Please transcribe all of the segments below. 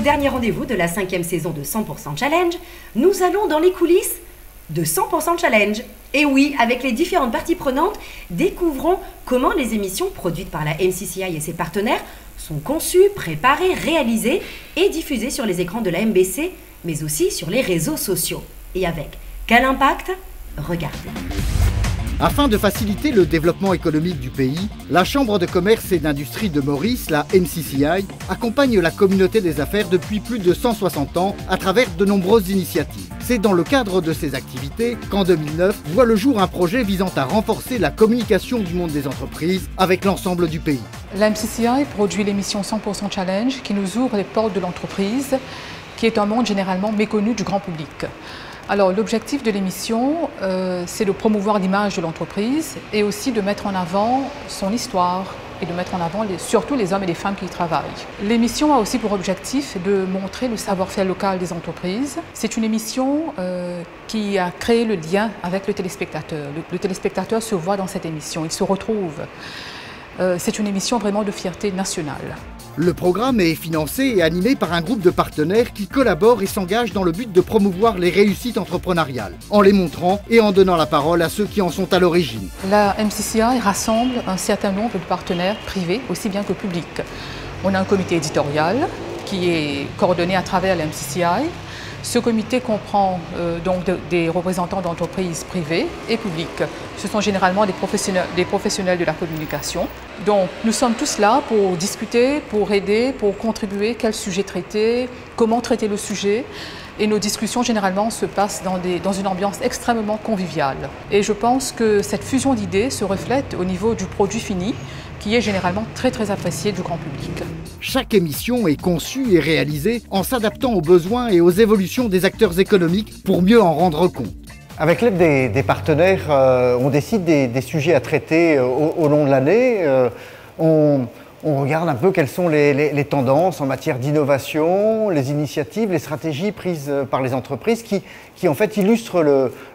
dernier rendez-vous de la 5e saison de 100% Challenge, nous allons dans les coulisses de 100% Challenge. Et oui, avec les différentes parties prenantes, découvrons comment les émissions produites par la MCCI et ses partenaires sont conçues, préparées, réalisées et diffusées sur les écrans de la MBC, mais aussi sur les réseaux sociaux. Et avec quel impact? Regardez. Afin de faciliter le développement économique du pays, la Chambre de commerce et d'industrie de Maurice, la MCCI, accompagne la communauté des affaires depuis plus de 160 ans à travers de nombreuses initiatives. C'est dans le cadre de ces activités qu'en 2009 voit le jour un projet visant à renforcer la communication du monde des entreprises avec l'ensemble du pays. La MCCI produit l'émission 100% Challenge qui nous ouvre les portes de l'entreprise, qui est un monde généralement méconnu du grand public. Alors l'objectif de l'émission, c'est de promouvoir l'image de l'entreprise et aussi de mettre en avant son histoire et de mettre en avant surtout les hommes et les femmes qui y travaillent. L'émission a aussi pour objectif de montrer le savoir-faire local des entreprises. C'est une émission qui a créé le lien avec le téléspectateur. Le téléspectateur se voit dans cette émission, il se retrouve. C'est une émission vraiment de fierté nationale. Le programme est financé et animé par un groupe de partenaires qui collaborent et s'engagent dans le but de promouvoir les réussites entrepreneuriales, en les montrant et en donnant la parole à ceux qui en sont à l'origine. La MCCI rassemble un certain nombre de partenaires privés, aussi bien que publics. On a un comité éditorial qui est coordonné à travers la MCCI. Ce comité comprend donc des représentants d'entreprises privées et publiques. Ce sont généralement des professionnels de la communication. Donc nous sommes tous là pour discuter, pour aider, pour contribuer, quel sujet traiter, comment traiter le sujet. Et nos discussions généralement se passent dans une ambiance extrêmement conviviale. Et je pense que cette fusion d'idées se reflète au niveau du produit fini, qui est généralement très apprécié du grand public. Chaque émission est conçue et réalisée en s'adaptant aux besoins et aux évolutions des acteurs économiques pour mieux en rendre compte. Avec l'aide des partenaires, on décide des sujets à traiter au long de l'année. On regarde un peu quelles sont les tendances en matière d'innovation, les initiatives, les stratégies prises par les entreprises qui en fait illustrent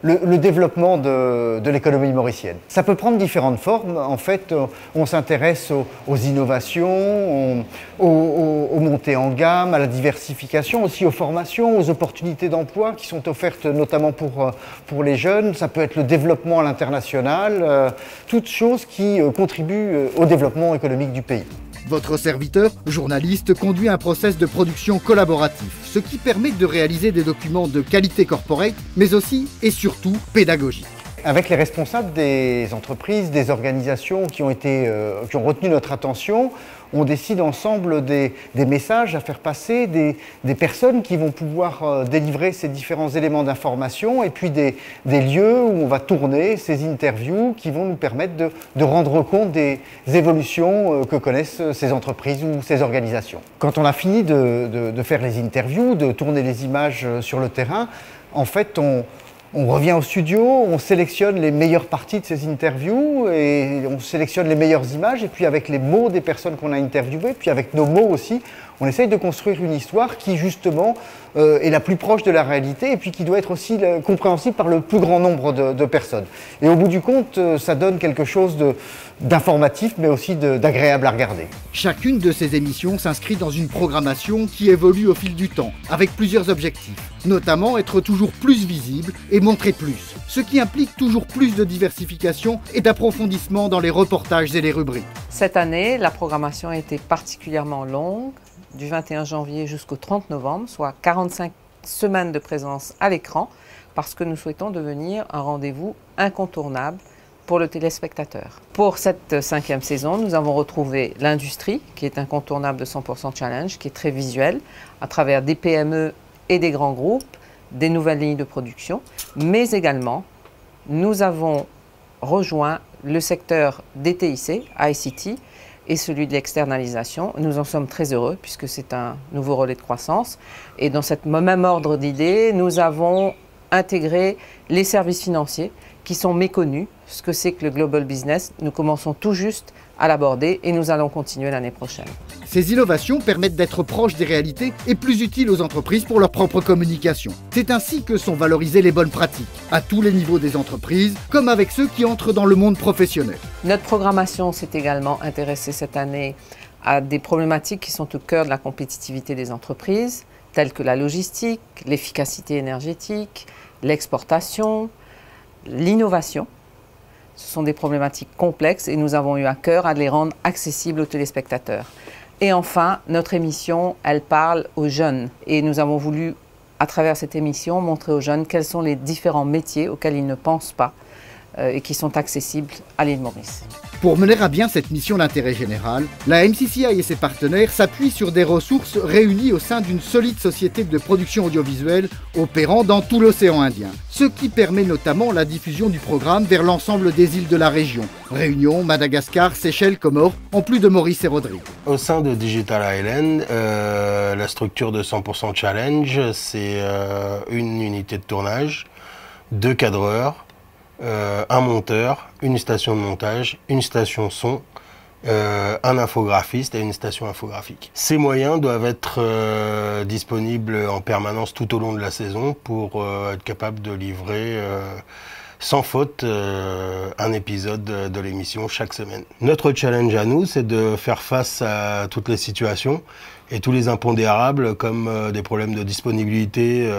le développement de l'économie mauricienne. Ça peut prendre différentes formes. En fait, on s'intéresse aux innovations, aux montées en gamme, à la diversification, aussi aux formations, aux opportunités d'emploi qui sont offertes notamment pour les jeunes. Ça peut être le développement à l'international, toutes choses qui contribuent au développement économique du pays. Votre serviteur, journaliste, conduit un process de production collaboratif, ce qui permet de réaliser des documents de qualité corporate, mais aussi et surtout pédagogiques. Avec les responsables des entreprises, des organisations qui ont retenu notre attention, on décide ensemble des messages à faire passer, des personnes qui vont pouvoir délivrer ces différents éléments d'information et puis des lieux où on va tourner ces interviews qui vont nous permettre de rendre compte des évolutions que connaissent ces entreprises ou ces organisations. Quand on a fini de faire les interviews, de tourner les images sur le terrain, en fait on revient au studio, on sélectionne les meilleures parties de ces interviews et on sélectionne les meilleures images et puis avec les mots des personnes qu'on a interviewées, puis avec nos mots aussi, on essaye de construire une histoire qui justement est la plus proche de la réalité et puis qui doit être aussi compréhensible par le plus grand nombre de personnes. Et au bout du compte, ça donne quelque chose d'informatif mais aussi d'agréable à regarder. Chacune de ces émissions s'inscrit dans une programmation qui évolue au fil du temps, avec plusieurs objectifs, notamment être toujours plus visible et montrer plus, ce qui implique toujours plus de diversification et d'approfondissement dans les reportages et les rubriques. Cette année, la programmation a été particulièrement longue, du 21 janvier jusqu'au 30 novembre, soit 45 semaines de présence à l'écran, parce que nous souhaitons devenir un rendez-vous incontournable pour le téléspectateur. Pour cette 5e saison, nous avons retrouvé l'industrie, qui est incontournable de 100% Challenge, qui est très visuelle, à travers des PME et des grands groupes, des nouvelles lignes de production, mais également, nous avons rejoint le secteur des TIC, ICT, et celui de l'externalisation. Nous en sommes très heureux puisque c'est un nouveau relais de croissance. Et dans ce même ordre d'idées, nous avons intégré les services financiers qui sont méconnus. Ce que c'est que le Global Business, nous commençons tout juste à l'aborder et nous allons continuer l'année prochaine. Ces innovations permettent d'être proches des réalités et plus utiles aux entreprises pour leur propre communication. C'est ainsi que sont valorisées les bonnes pratiques, à tous les niveaux des entreprises, comme avec ceux qui entrent dans le monde professionnel. Notre programmation s'est également intéressée cette année à des problématiques qui sont au cœur de la compétitivité des entreprises, telles que la logistique, l'efficacité énergétique, l'exportation, l'innovation. Ce sont des problématiques complexes et nous avons eu à cœur à les rendre accessibles aux téléspectateurs. Et enfin, notre émission, elle parle aux jeunes. Et nous avons voulu, à travers cette émission, montrer aux jeunes quels sont les différents métiers auxquels ils ne pensent pas et qui sont accessibles à l'île Maurice. Pour mener à bien cette mission d'intérêt général, la MCCI et ses partenaires s'appuient sur des ressources réunies au sein d'une solide société de production audiovisuelle opérant dans tout l'océan Indien, ce qui permet notamment la diffusion du programme vers l'ensemble des îles de la région, Réunion, Madagascar, Seychelles, Comores, en plus de Maurice et Rodrigue. Au sein de Digital Island, la structure de 100% Challenge, c'est une unité de tournage, 2 cadreurs, un monteur, une station de montage, une station son, un infographiste et une station infographique. Ces moyens doivent être disponibles en permanence tout au long de la saison pour être capable de livrer sans faute un épisode de l'émission chaque semaine. Notre challenge à nous, c'est de faire face à toutes les situations et tous les impondérables comme des problèmes de disponibilité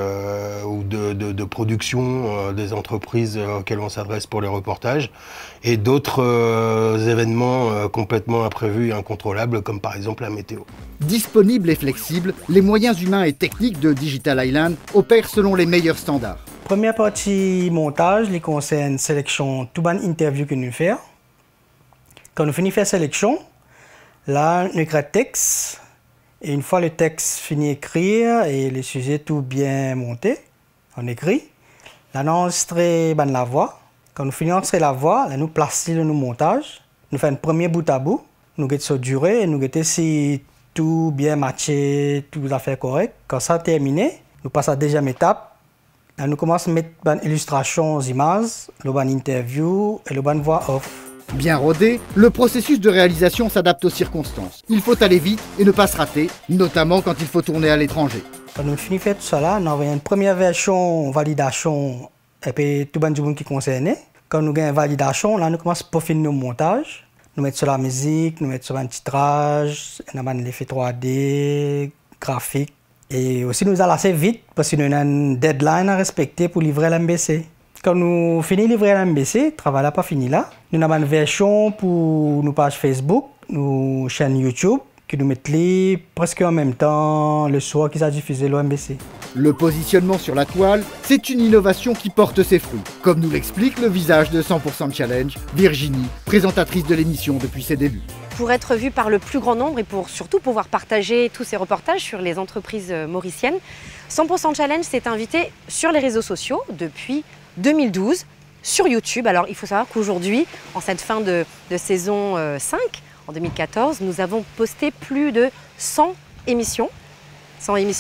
ou de production des entreprises auxquelles on s'adresse pour les reportages et d'autres événements complètement imprévus et incontrôlables comme par exemple la météo. Disponibles et flexibles, les moyens humains et techniques de Digital Island opèrent selon les meilleurs standards. Première partie montage, les concerne sélection tout bonne interview que nous faisons. Quand nous finissons faire sélection, là nous écrivons texte. Et une fois le texte fini d'écrire et les sujets tout bien montés, on écrit. Là, on enregistre la voix. Quand nous finissons d'enregistrer la voix, là, nous plaçons le montage. Nous faisons un premier bout à bout. Nous guettons sur durée et nous guettons si tout bien matché, tout à fait correct. Quand ça a terminé, nous passons à la deuxième étape. Là, nous commençons à mettre une illustration aux images, le ban interview et le ban voix off. Bien rodé, le processus de réalisation s'adapte aux circonstances. Il faut aller vite et ne pas se rater, notamment quand il faut tourner à l'étranger. Quand nous finissons de faire tout ça, là, nous avons une première version validation et puis tout le monde qui est concerné. Quand nous avons une validation, là, nous commençons à peaufiner nos montages. Nous mettons sur la musique, nous mettons sur un titrage, nous avons l'effet 3D, graphique. Et aussi nous allons assez vite parce que nous avons une deadline à respecter pour livrer l'MBC. Quand nous finissons de livrer l'MBC, le travail n'est pas fini là. Nous avons une version pour nos pages Facebook, nos chaînes YouTube, qui nous mettent les presque en même temps le soir qu'ils ont diffusé l'MBC. Le positionnement sur la toile, c'est une innovation qui porte ses fruits, comme nous l'explique le visage de 100% Challenge, Virginie, présentatrice de l'émission depuis ses débuts. Pour être vu par le plus grand nombre et pour surtout pouvoir partager tous ces reportages sur les entreprises mauriciennes, 100% Challenge s'est invité sur les réseaux sociaux depuis 2012 sur YouTube. Alors il faut savoir qu'aujourd'hui, en cette fin de saison 5, en 2014, nous avons posté plus de 100 émissions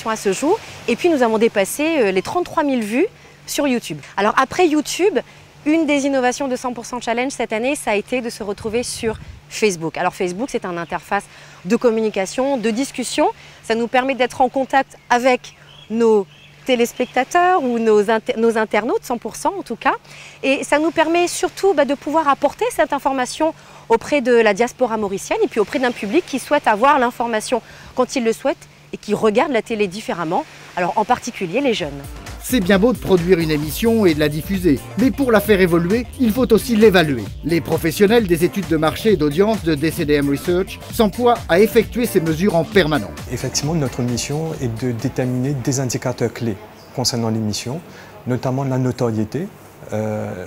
à ce jour. Et puis nous avons dépassé les 33 000 vues sur YouTube. Alors après YouTube, une des innovations de 100% Challenge cette année, ça a été de se retrouver sur Facebook. Alors Facebook, c'est une interface de communication, de discussion. Ça nous permet d'être en contact avec nos téléspectateurs ou nos internautes, 100% en tout cas. Et ça nous permet surtout de pouvoir apporter cette information auprès de la diaspora mauricienne et puis auprès d'un public qui souhaite avoir l'information quand il le souhaite et qui regarde la télé différemment, alors en particulier les jeunes. C'est bien beau de produire une émission et de la diffuser, mais pour la faire évoluer, il faut aussi l'évaluer. Les professionnels des études de marché et d'audience de DCDM Research s'emploient à effectuer ces mesures en permanence. Effectivement, notre mission est de déterminer des indicateurs clés concernant l'émission, notamment la notoriété,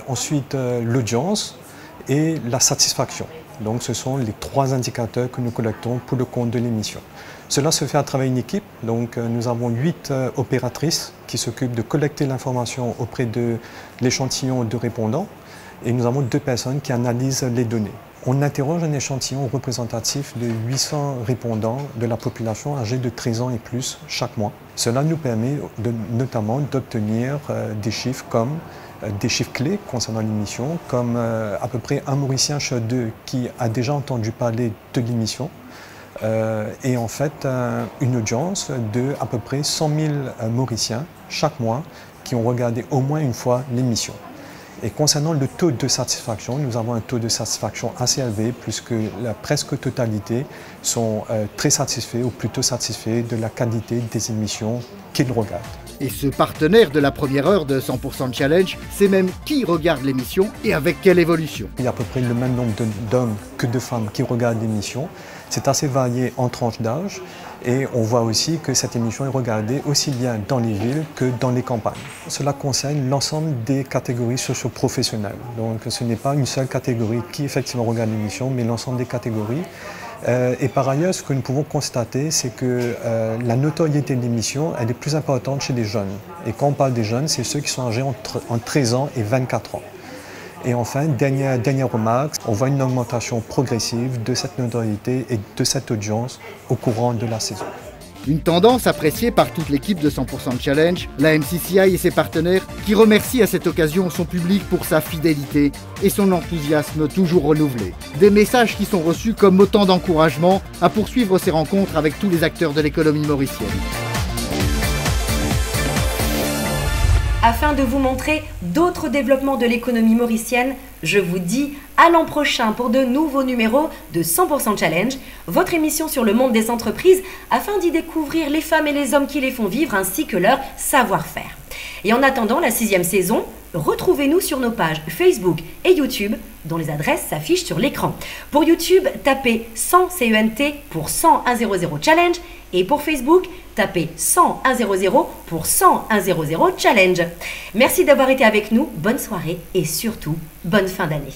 ensuite l'audience et la satisfaction. Donc ce sont les 3 indicateurs que nous collectons pour le compte de l'émission. Cela se fait à travers une équipe, donc nous avons 8 opératrices qui s'occupent de collecter l'information auprès de l'échantillon de répondants et nous avons 2 personnes qui analysent les données. On interroge un échantillon représentatif de 800 répondants de la population âgée de 13 ans et plus chaque mois. Cela nous permet notamment d'obtenir des chiffres comme des chiffres clés concernant l'émission, comme à peu près un Mauricien sur 2 qui a déjà entendu parler de l'émission. Et en fait, une audience de à peu près 100 000 Mauriciens chaque mois qui ont regardé au moins une fois l'émission. Et concernant le taux de satisfaction, nous avons un taux de satisfaction assez élevé puisque la presque totalité sont très satisfaits ou plutôt satisfaits de la qualité des émissions qu'ils regardent. Et ce partenaire de la première heure de 100% Challenge, c'est même qui regarde l'émission et avec quelle évolution. Il y a à peu près le même nombre d'hommes que de femmes qui regardent l'émission. C'est assez varié en tranches d'âge et on voit aussi que cette émission est regardée aussi bien dans les villes que dans les campagnes. Cela concerne l'ensemble des catégories socio-professionnelles. Donc ce n'est pas une seule catégorie qui effectivement regarde l'émission, mais l'ensemble des catégories. Et par ailleurs, ce que nous pouvons constater, c'est que la notoriété de l'émission, elle est plus importante chez les jeunes. Et quand on parle des jeunes, c'est ceux qui sont âgés entre 13 ans et 24 ans. Et enfin, dernière remarque, on voit une augmentation progressive de cette notoriété et de cette audience au courant de la saison. Une tendance appréciée par toute l'équipe de 100% Challenge, la MCCI et ses partenaires, qui remercient à cette occasion son public pour sa fidélité et son enthousiasme toujours renouvelé. Des messages qui sont reçus comme autant d'encouragement à poursuivre ces rencontres avec tous les acteurs de l'économie mauricienne. Afin de vous montrer d'autres développements de l'économie mauricienne, je vous dis à l'an prochain pour de nouveaux numéros de 100% Challenge, votre émission sur le monde des entreprises, afin d'y découvrir les femmes et les hommes qui les font vivre ainsi que leur savoir-faire. Et en attendant la 6e saison, retrouvez-nous sur nos pages Facebook et YouTube, dont les adresses s'affichent sur l'écran. Pour YouTube, tapez 100 CENT pour 100 100 Challenge et pour Facebook, tapez 100 100 pour 100 100 Challenge. Merci d'avoir été avec nous, bonne soirée et surtout, bonne fin d'année.